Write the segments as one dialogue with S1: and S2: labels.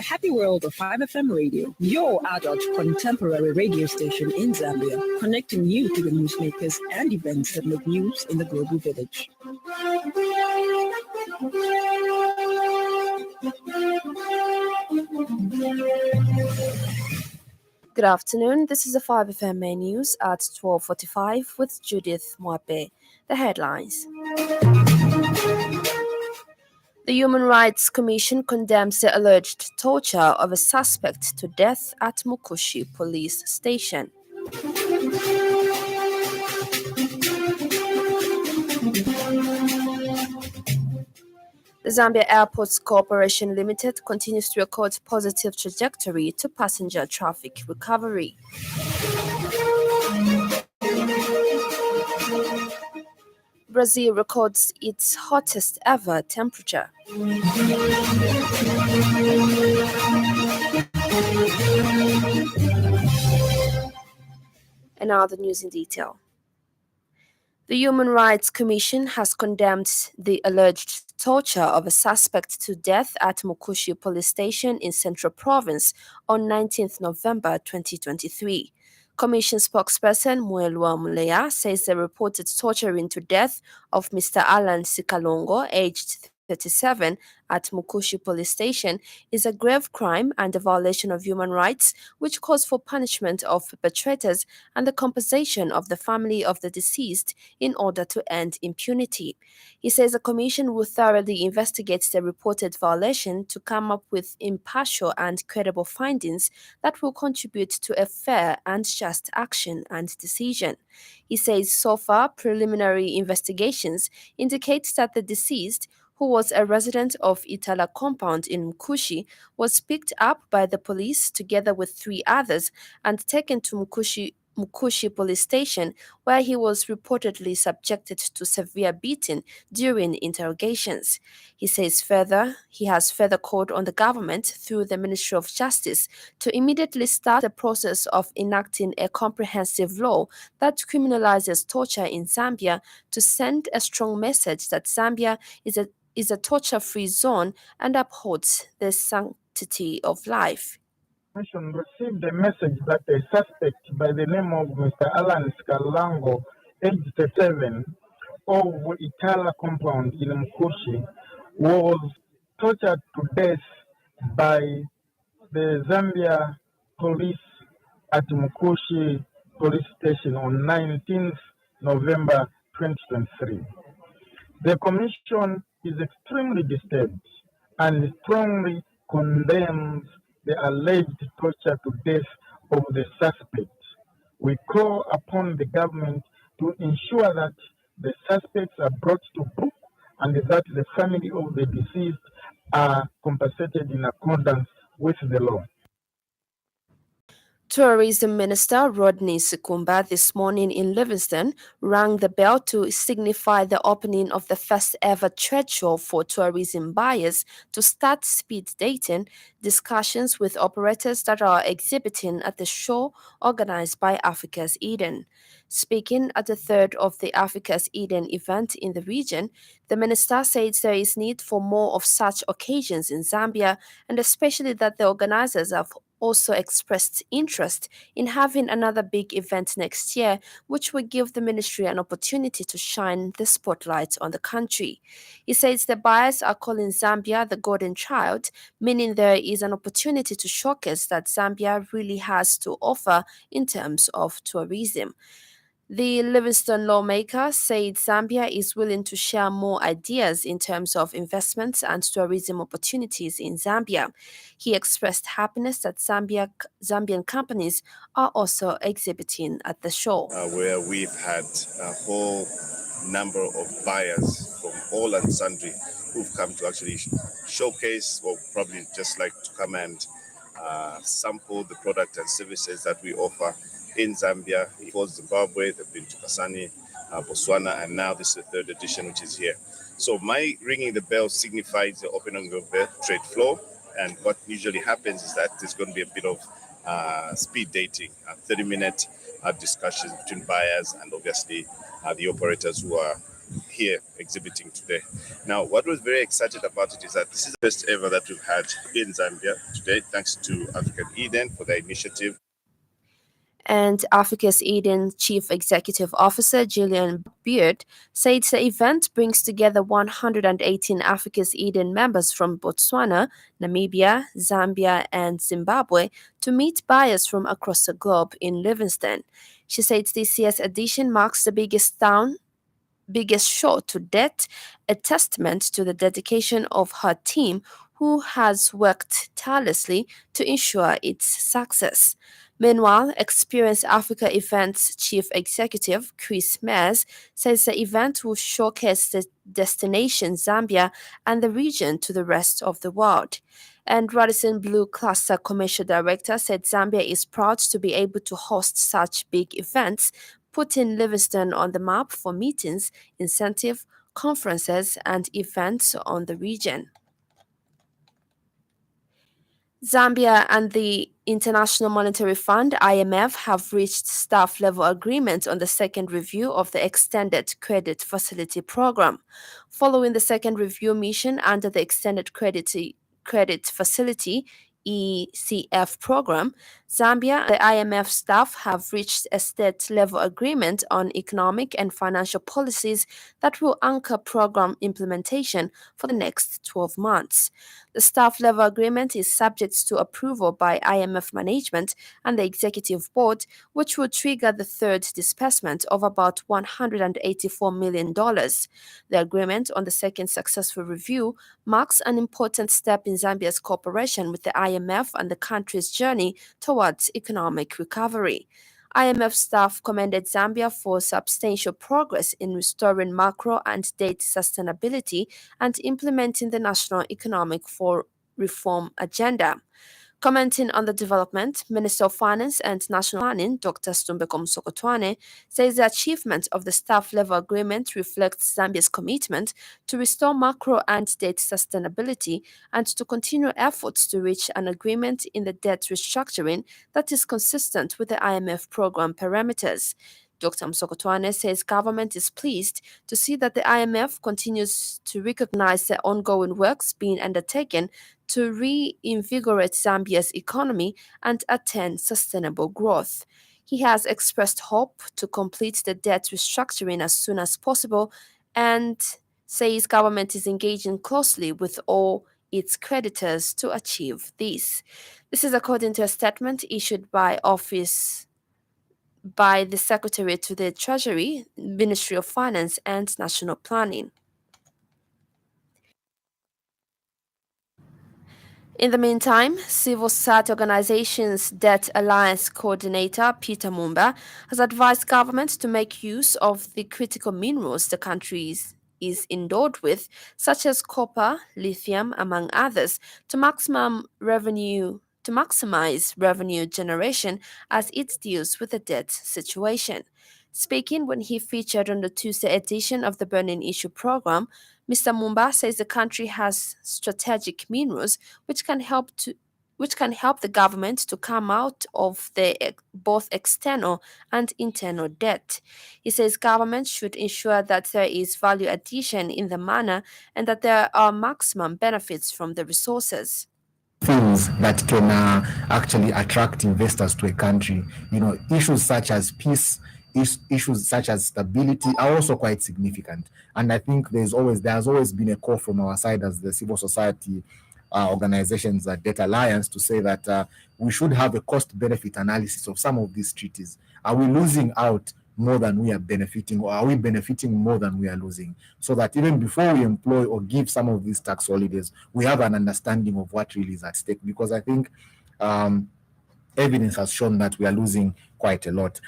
S1: happy world of 5FM Radio, your adult contemporary radio station in Zambia, connecting you to the newsmakers and events that make news in the global village.
S2: Good afternoon. This is the 5FM main news at 12:45 with Judith Mwape. The headlines. The Human Rights Commission condemns the alleged torture of a suspect to death at Mukushi police station. The Zambia Airports Corporation Limited continues to record positive trajectory to passenger traffic recovery. Brazil records its hottest ever temperature. And now the news in detail. The Human Rights Commission has condemned the alleged torture of a suspect to death at Mukushi police station in Central Province on 19th November 2023. Commission spokesperson Muelwa Muleya says the reported torturing to death of Mr. Alan Sikalongo, aged 37, at Mukushi police station is a grave crime and a violation of human rights, which calls for punishment of perpetrators and the compensation of the family of the deceased in order to end impunity. He says the commission will thoroughly investigate the reported violation to come up with impartial and credible findings that will contribute to a fair and just action and decision. He says so far preliminary investigations indicate that the deceased, who was a resident of Itala compound in Mukushi, was picked up by the police together with 3 others and taken to Mukushi police station, where he was reportedly subjected to severe beating during interrogations. He says he has further called on the government through the Ministry of Justice to immediately start the process of enacting a comprehensive law that criminalizes torture in Zambia to send a strong message that Zambia is a torture-free zone and upholds the sanctity of life.
S3: Commission received a message that a suspect by the name of Mr. Alan Skalango, aged 37, of Itala compound in Mukushi, was tortured to death by the Zambia police at Mukushi police station on 19th November 2023. The commission is extremely disturbed and strongly condemns the alleged torture to death of the suspect. We call upon the government to ensure that the suspects are brought to book and that the family of the deceased are compensated in accordance with the law.
S2: Tourism Minister Rodney Sikumba this morning in Livingston rang the bell to signify the opening of the first ever trade show for tourism buyers to start speed dating discussions with operators that are exhibiting at the show organized by Africa's Eden. Speaking at the third of the Africa's Eden event in the region, the minister said there is need for more of such occasions in Zambia, and especially that the organizers have also expressed interest in having another big event next year, which will give the ministry an opportunity to shine the spotlight on the country. He says the buyers are calling Zambia the golden child, meaning there is an opportunity to showcase that Zambia really has to offer in terms of tourism. The Livingston lawmaker said Zambia is willing to share more ideas in terms of investments and tourism opportunities in Zambia. He expressed happiness that Zambian companies are also exhibiting at the show.
S4: Where we've had a whole number of buyers from all and sundry who've come to actually showcase, or probably just like to come and sample the product and services that we offer in Zambia. For Zimbabwe, they've been to Kasane, Botswana, and now this is the third edition, which is here. So my ringing the bell signifies the opening of the trade floor, and what usually happens is that there's going to be a bit of speed dating, 30-minute discussions between buyers and obviously the operators who are here exhibiting today. Now, what was very excited about it is that this is the first ever that we've had in Zambia today, thanks to African Eden for their initiative.
S2: And Africa's Eden Chief Executive Officer Gillian Beard said the event brings together 118 Africa's Eden members from Botswana, Namibia, Zambia, and Zimbabwe to meet buyers from across the globe in Livingstone. She said this year's edition marks the biggest show to date, a testament to the dedication of her team, who has worked tirelessly to ensure its success. Meanwhile, Experience Africa Events Chief Executive Chris Mears says the event will showcase the destination Zambia and the region to the rest of the world. And Radisson Blue Cluster Commercial Director said Zambia is proud to be able to host such big events, putting Livingstone on the map for meetings, incentive, conferences, and events on the region. Zambia and the International Monetary Fund (IMF) have reached staff-level agreement on the second review of the Extended Credit Facility Program. Following the second review mission under the Extended Credit Facility (ECF) program, Zambia and the IMF staff have reached a state-level agreement on economic and financial policies that will anchor program implementation for the next 12 months. The staff-level agreement is subject to approval by IMF management and the executive board, which will trigger the third disbursement of about $184 million. The agreement on the second successful review marks an important step in Zambia's cooperation with the IMF and the country's journey towards economic recovery. IMF staff commended Zambia for substantial progress in restoring macro and debt sustainability and implementing the national economic reform agenda. Commenting on the development, Minister of Finance and National Planning, Dr. Stumbeko Msokotwane, says the achievement of the staff-level agreement reflects Zambia's commitment to restore macro and debt sustainability and to continue efforts to reach an agreement in the debt restructuring that is consistent with the IMF program parameters. Dr. Msokotwane says government is pleased to see that the IMF continues to recognize the ongoing works being undertaken to reinvigorate Zambia's economy and attain sustainable growth. He has expressed hope to complete the debt restructuring as soon as possible and says government is engaging closely with all its creditors to achieve this. This is according to a statement issued by the Secretary to the Treasury, Ministry of Finance and National Planning. In the meantime, civil society organization's Debt Alliance coordinator Peter Mumba has advised government to make use of the critical minerals the country is endowed with, such as copper, lithium, among others, to maximize revenue generation as it deals with the debt situation. Speaking when he featured on the Tuesday edition of the Burning Issue program, Mr. Mumba says the country has strategic minerals which can help the government to come out of both external and internal debt. He says government should ensure that there is value addition in the manner and that there are maximum benefits from the resources.
S5: Things that can actually attract investors to a country. Issues such as peace, issues such as stability are also quite significant. And I think there has always been a call from our side as the civil society organizations, Debt Alliance, to say that we should have a cost-benefit analysis of some of these treaties. Are we losing out more than we are benefiting, or are we benefiting more than we are losing? So that even before we employ or give some of these tax holidays, we have an understanding of what really is at stake. Because I think evidence has shown that we are losing quite a lot.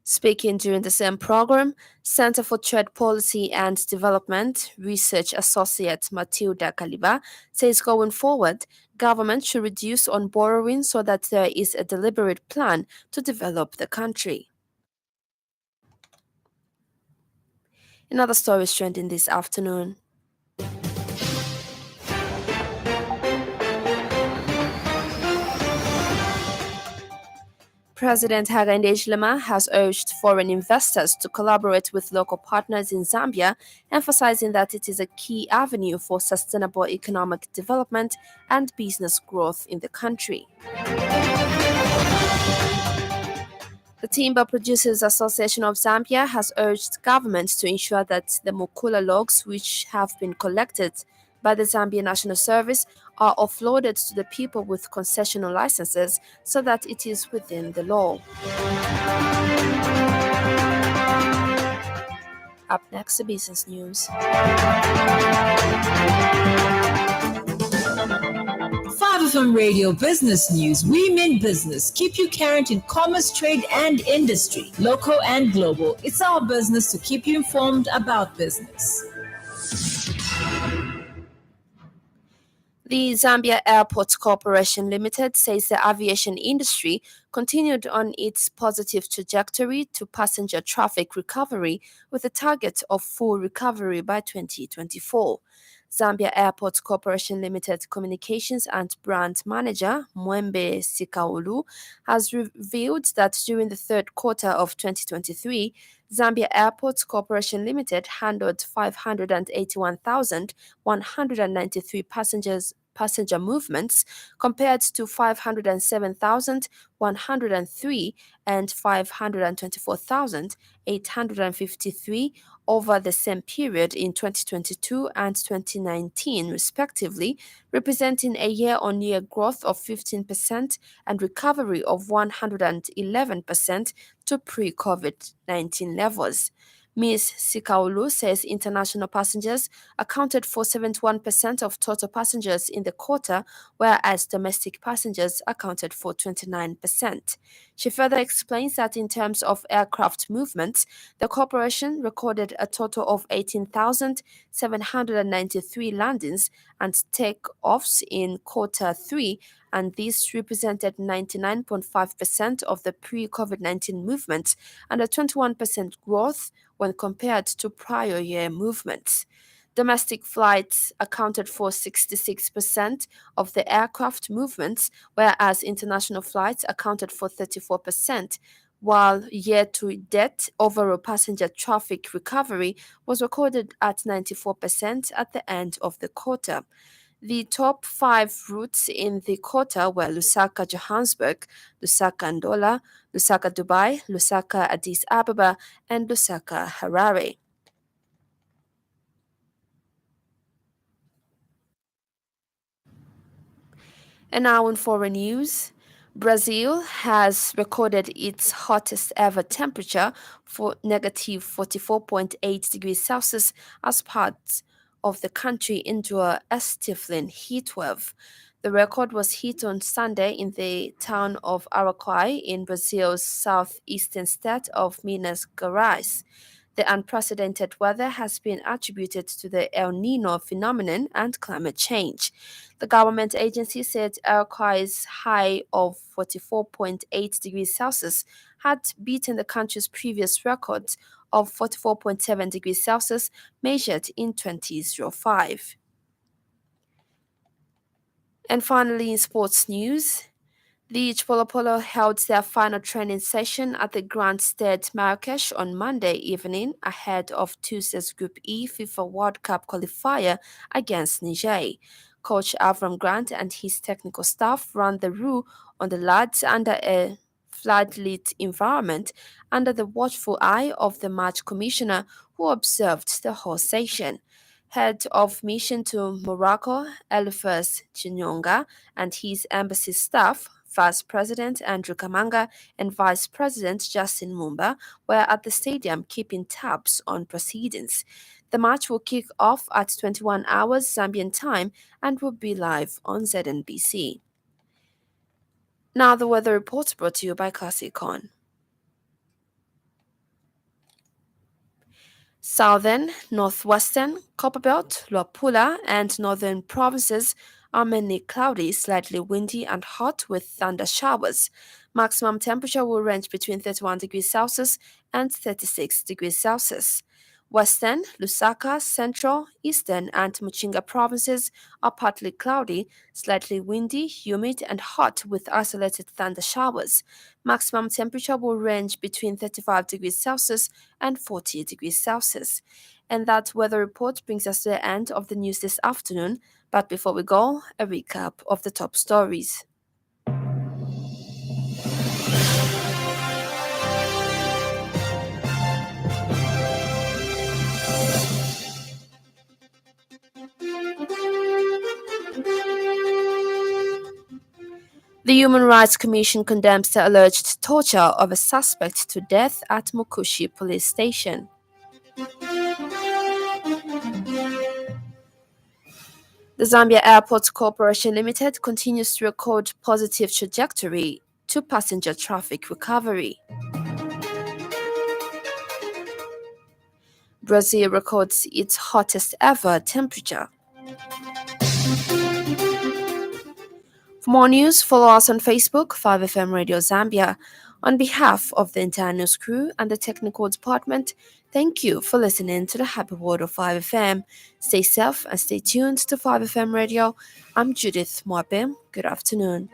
S2: Speaking during the same program, Center for Trade Policy and Development Research Associate Matilda Kaliba says going forward, government should reduce on borrowing so that there is a deliberate plan to develop the country. Another story is trending this afternoon. President Hakainde Hichilema has urged foreign investors to collaborate with local partners in Zambia, emphasizing that it is a key avenue for sustainable economic development and business growth in the country. The Timber Producers Association of Zambia has urged government to ensure that the Mukula logs which have been collected by the Zambia National Service are offloaded to the people with concessional licenses so that it is within the law. Up next, the business news.
S1: 5FM Radio Business News. We mean business. Keep you current in commerce, trade, and industry, local and global. It's our business to keep you informed about business.
S2: The Zambia Airports Corporation Limited says the aviation industry continued on its positive trajectory to passenger traffic recovery with a target of full recovery by 2024. Zambia Airports Corporation Limited Communications and Brand Manager Mwembe Sikaulu has revealed that during the third quarter of 2023, Zambia Airports Corporation Limited handled 581,193 passenger movements compared to 507,103 and 524,853 over the same period in 2022 and 2019, respectively, representing a year-on-year growth of 15% and recovery of 111% to pre-COVID-19 levels. Ms. Sikaulu says international passengers accounted for 71% of total passengers in the quarter, whereas domestic passengers accounted for 29%. She further explains that in terms of aircraft movements, the corporation recorded a total of 18,793 landings and takeoffs in quarter 3, and this represented 99.5% of the pre-COVID-19 movements and a 21% growth when compared to prior year movements. Domestic flights accounted for 66% of the aircraft movements, whereas international flights accounted for 34%, while year-to-date overall passenger traffic recovery was recorded at 94% at the end of the quarter. The top 5 routes in the quarter were Lusaka-Johannesburg, Lusaka-Ndola, Lusaka-Dubai, Lusaka-Addis Ababa, and Lusaka-Harare. And now in foreign news, Brazil has recorded its hottest ever temperature for negative 44.8 degrees Celsius as part of the country endure a stifling heatwave. The record was hit on Sunday in the town of Araquari in Brazil's southeastern state of Minas Gerais. The unprecedented weather has been attributed to the El Nino phenomenon and climate change. The government agency said Araquari's high of 44.8 degrees Celsius had beaten the country's previous record of 44.7 degrees Celsius measured in 2005. And finally, in sports news, the Chipolopolo held their final training session at the Grand Stade Marrakesh on Monday evening ahead of Tuesday's Group E FIFA World Cup qualifier against Niger. Coach Avram Grant and his technical staff ran the route on the lads under a floodlit environment under the watchful eye of the match commissioner who observed the whole session. Head of mission to Morocco, Eliphas Chinyonga, and his embassy staff, Vice President Andrew Kamanga and Vice President Justin Mumba, were at the stadium keeping tabs on proceedings. The match will kick off at 21 hours Zambian time and will be live on ZNBC. Now the weather report brought to you by Classic Con. Southern, northwestern, Copperbelt, Luapula, and northern provinces are mainly cloudy, slightly windy, and hot with thunder showers. Maximum temperature will range between 31 degrees Celsius and 36 degrees Celsius. Western, Lusaka, Central, Eastern, and Muchinga provinces are partly cloudy, slightly windy, humid, and hot with isolated thunder showers. Maximum temperature will range between 35 degrees Celsius and 40 degrees Celsius. And that weather report brings us to the end of the news this afternoon. But before we go, a recap of the top stories. The Human Rights Commission condemns the alleged torture of a suspect to death at Mukushi police station. The Zambia Airports Corporation Limited continues to record positive trajectory to passenger traffic recovery. Brazil records its hottest ever temperature. For more news, follow us on Facebook, 5FM Radio Zambia. On behalf of the entire news crew and the technical department, thank you for listening to the Happy World of 5FM. Stay safe and stay tuned to 5FM Radio. I'm Judith Mwabim. Good afternoon.